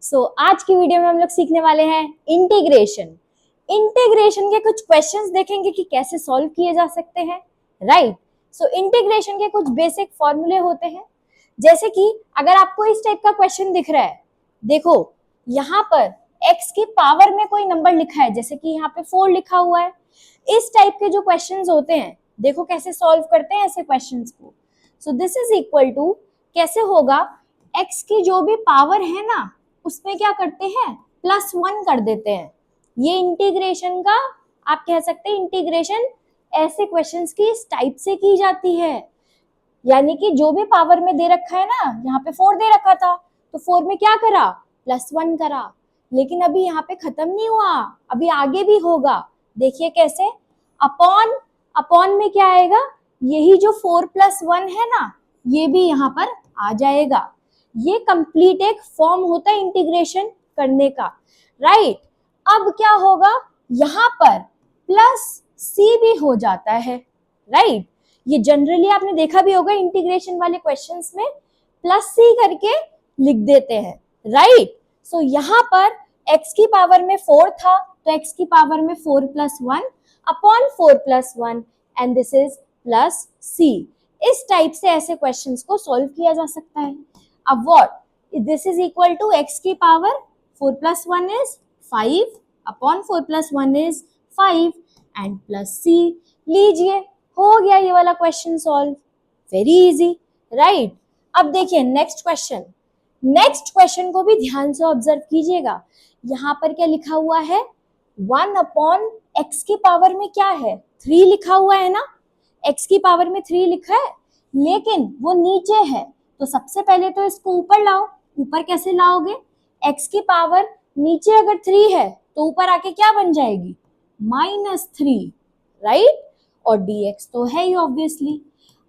आज की वीडियो में हम लोग सीखने वाले हैं इंटीग्रेशन। इंटीग्रेशन के कुछ क्वेश्चंस देखेंगे कि कैसे सॉल्व किए जा सकते हैं, राइट। इंटीग्रेशन के कुछ बेसिक फॉर्मूले होते हैं, जैसे कि अगर आपको इस टाइप का क्वेश्चन दिख रहा है, देखो यहाँ पर x की पावर में कोई नंबर लिखा है, जैसे कि यहाँ पे 4 लिखा हुआ है। इस टाइप के जो क्वेश्चंस होते हैं, देखो कैसे सॉल्व करते हैं ऐसे क्वेश्चंस को। So this is equal to, कैसे होगा, x की जो भी पावर है ना, उसमें क्या करते हैं, +1 कर देते हैं। ये इंटीग्रेशन का, आप कह सकते हैं इंटीग्रेशन ऐसे क्वेश्चंस की इस टाइप से की जाती है। यानी कि जो भी पावर में दे रखा है ना, यहाँ पे 4 दे रखा था, तो 4 में क्या करा, +1 करा। लेकिन अभी यहाँ पे खत्म नहीं हुआ, अभी आगे भी होगा। देखिए कैसे, अपॉन अपॉन में क्या आएगा, यही जो 4 + 1 है ना, ये भी यहाँ पर आ जाएगा। ये कंप्लीट एक फॉर्म होता है इंटीग्रेशन करने का, राइट। अब क्या होगा, यहाँ पर +c भी हो जाता है, राइट। ये जनरली आपने देखा भी होगा इंटीग्रेशन वाले क्वेश्चंस में +c करके लिख देते हैं, राइट। यहाँ पर x की पावर में 4 था, तो x की पावर में 4 + 1 upon 4 + 1 and this is +c। इस टाइप से ऐसे क्वेश्चंस को सॉल्व किया जा सकता है। अब what, this is equal to x की power 4 + 1 is 5 upon 4 + 1 is 5 and +c। लीजिए, हो गया ये वाला question solve, very easy, right. अब देखिए नेक्स्ट क्वेश्चन। नेक्स्ट क्वेश्चन को भी ध्यान से ऑब्जर्व कीजिएगा। यहाँ पर क्या लिखा हुआ है, 1 अपॉन x की पावर में क्या है, 3 लिखा हुआ है ना। x की पावर में 3 लिखा है, लेकिन वो नीचे है, तो सबसे पहले तो इसको ऊपर लाओ। ऊपर कैसे लाओगे, x की पावर नीचे अगर 3 है तो ऊपर आके क्या बन जाएगी, -3, राइट। और dx तो है ही ऑब्वियसली।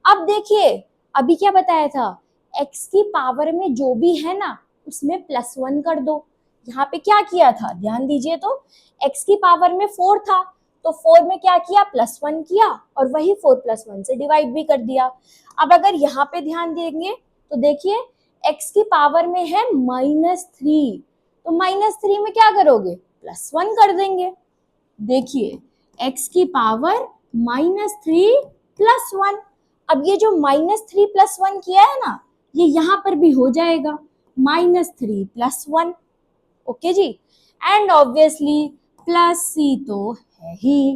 अब देखिए, अभी क्या बताया था, x की पावर में जो भी है ना, उसमें +1 कर दो। यहाँ पे क्या किया था, ध्यान दीजिए, तो x की पावर में 4 था, तो 4 में क्या किया, +1 किया, और वही 4 + 1 से डिवाइड भी कर दिया। अब अगर यहाँ पे ध्यान देंगे तो देखिए x की पावर में है -3, तो -3 में क्या करोगे, +1 कर देंगे। देखिए x की पावर -3 + 1। अब ये जो -3 + 1 किया है ना, ये यहाँ पर भी हो जाएगा -3 + 1, ओके जी। एंड ऑब्वियसली +c तो है ही,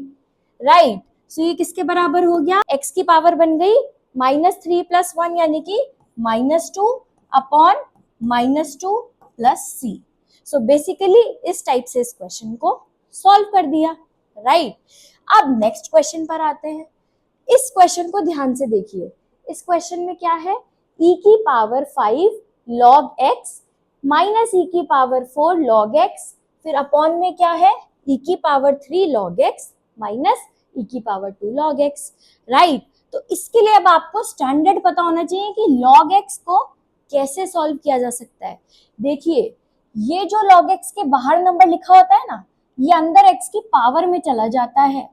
राइट। ये किसके बराबर हो गया, x की पावर बन गई -3 + 1 यानी कि -2 अपॉन -2 + c। बेसिकली इस टाइप से इस क्वेश्चन को सॉल्व कर दिया, राइट। अब नेक्स्ट क्वेश्चन पर आते हैं। इस क्वेश्चन को ध्यान से देखिए। इस क्वेश्चन में क्या है, e की power 5 log x minus e की पावर 4 log x, फिर अपॉन में क्या है, e की power 3 log x minus e की पावर 2 log x, राइट। तो इसके लिए अब आपको स्टैंडर्ड पता होना चाहिए कि log x को कैसे सॉल्व किया जा सकता है। देखिए, ये जो log x के बाहर नंबर लिखा होता है ना, ये अंदर x की पावर में चला जाता है।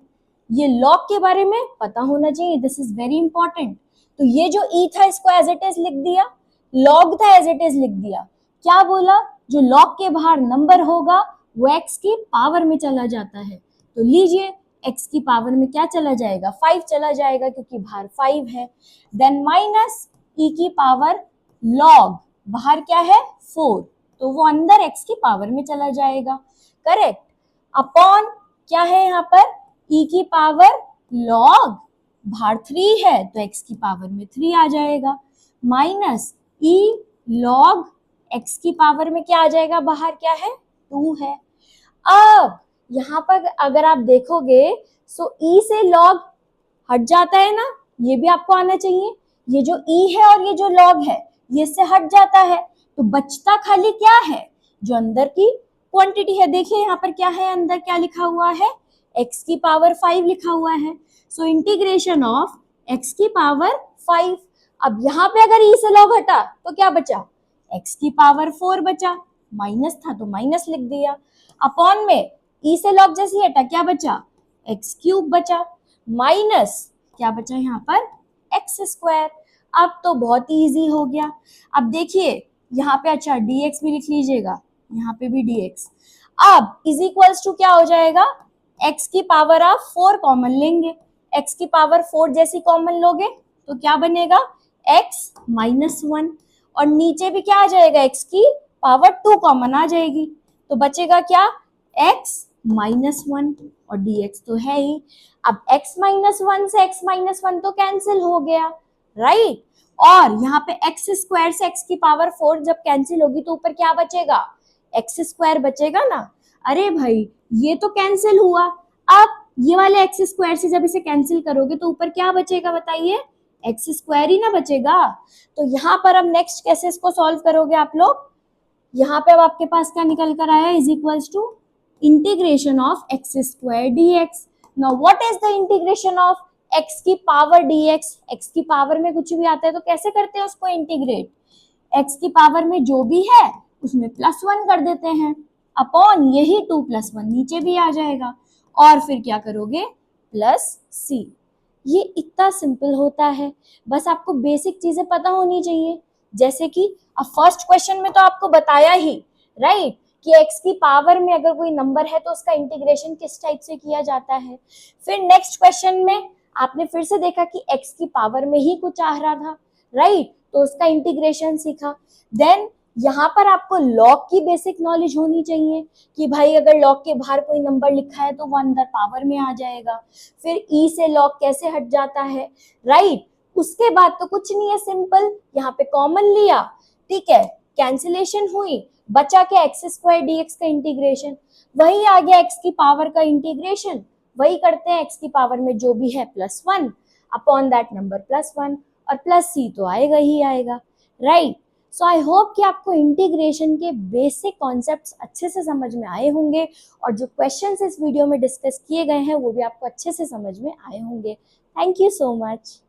ये log के बारे में पता होना चाहिए, दिस इज वेरी इंपॉर्टेंट। तो ये जो e था इसको एज इट इज लिख दिया, log था एज इट इज लिख दिया। क्या बोला, जो log के बाहर नंबर होगा वो x की पावर में चला जाता है। तो लीजिए, x की पावर में क्या चला जाएगा, 5 चला जाएगा, क्योंकि बाहर 5 है। देन माइनस e की पावर log, बाहर क्या है 4, तो वो अंदर x की पावर में चला जाएगा, करेक्ट। अपॉन क्या है यहाँ पर, e की पावर log, बाहर 3 है तो x की पावर में 3 आ जाएगा, माइनस e log x की पावर में क्या आ जाएगा, बाहर क्या है 2 है। अब यहाँ पर अगर आप देखोगे, सो e से log हट जाता है ना, ये भी आपको आना चाहिए। ये जो e है और ये जो log है, ये इससे हट जाता है, तो बचता खाली क्या है, जो अंदर की क्वांटिटी है। देखिए यहाँ पर क्या है, अंदर क्या लिखा हुआ है, x की पावर 5 लिखा हुआ है। सो इंटीग्रेशन ऑफ x की पावर 5। अब यहाँ पे अगर e से log हटा तो क्या बचा, x की पावर 4 बचा, माइनस था तो माइनस लिख दिया। अपॉन में e से log जैसे हटा क्या बचा, x³ बचा, माइनस क्या बचा यहाँ पर, x²। अब तो बहुत ही इजी हो गया। अब देखिए यहाँ पे, अच्छा dx भी लिख लीजिएगा, यहाँ पे भी dx। अब इज इक्वल्स टू क्या हो जाएगा, x की पावर आप 4 कॉमन लेंगे, x की पावर 4 जैसी कॉमन लोगे तो क्या बनेगा, x माइनस 1, और नीचे भी क्या आ जाएगा, x की पावर 2 कॉमन आ जाएगी, तो बचेगा क्या, x माइनस 1, और dx तो है ही। अब x माइनस 1 से x माइनस 1 तो कैंसिल हो गया, राइट। और यहाँ पे x स्क्वायर से x की पावर 4 जब कैंसिल होगी तो ऊपर क्या बचेगा, x स्क्वायर बचेगा ना। अरे भाई ये तो कैंसिल हुआ, अब ये वाले x स्क्वायर से जब इसे कैंसिल करोगे तो ऊपर क्या बचेगा बताइए, x स्क्वायर ही ना बचेगा। तो यहाँ पर अब नेक्स्ट कैसे इसको सॉल्व करोगे आप लोग, यहाँ पे अब आपके पास क्या निकल कर आया, is equals to integration of x square d x. Now what is the integration of x की पावर dx, एक्स की पावर में कुछ भी आता है तो कैसे करते हैं उसको इंटीग्रेट, एक्स की पावर में जो भी है उसमें +1 कर देते हैं, अपॉन यही 2 + 1 नीचे भी आ जाएगा, और फिर क्या करोगे, +c। ये इतना सिंपल होता है, बस आपको बेसिक चीजें पता होनी चाहिए। जैसे कि अब फर्स्ट क्वेश्चन में तो आपको बताया ही, राइट, कि x की पावर में अगर कोई नंबर है तो उसका इंटीग्रेशन किस टाइप से किया जाता है। फिर नेक्स्ट क्वेश्चन में आपने फिर से देखा कि x की पावर में ही कुछ आ रहा था, राइट, तो उसका इंटीग्रेशन सीखा। देन यहाँ पर आपको लॉग की बेसिक नॉलेज होनी चाहिए कि भाई अगर लॉग के बाहर कोई नंबर लिखा है तो वो अंदर पावर में आ जाएगा। फिर ई से लॉग कैसे हट जाता है, राइट। उसके बाद तो कुछ नहीं है, सिंपल, यहाँ पे कॉमन लिया, ठीक है, कैंसिलेशन हुई, बचा क्या, एक्स स्क्वायर dx का इंटीग्रेशन, वही आ गया एक्स की पावर का इंटीग्रेशन, वही करते हैं, एक्स की पावर में जो भी है +1 अपॉन दैट नंबर +1, और +c तो आएगा ही आएगा, राइट। सो आई होप कि आपको इंटीग्रेशन के बेसिक कॉन्सेप्ट्स अच्छे से समझ में आए होंगे, और जो क्वेश्चंस इस वीडियो में डिस्कस किए गए हैं वो भी आपको अच्छे से समझ में आए होंगे। Thank you so much.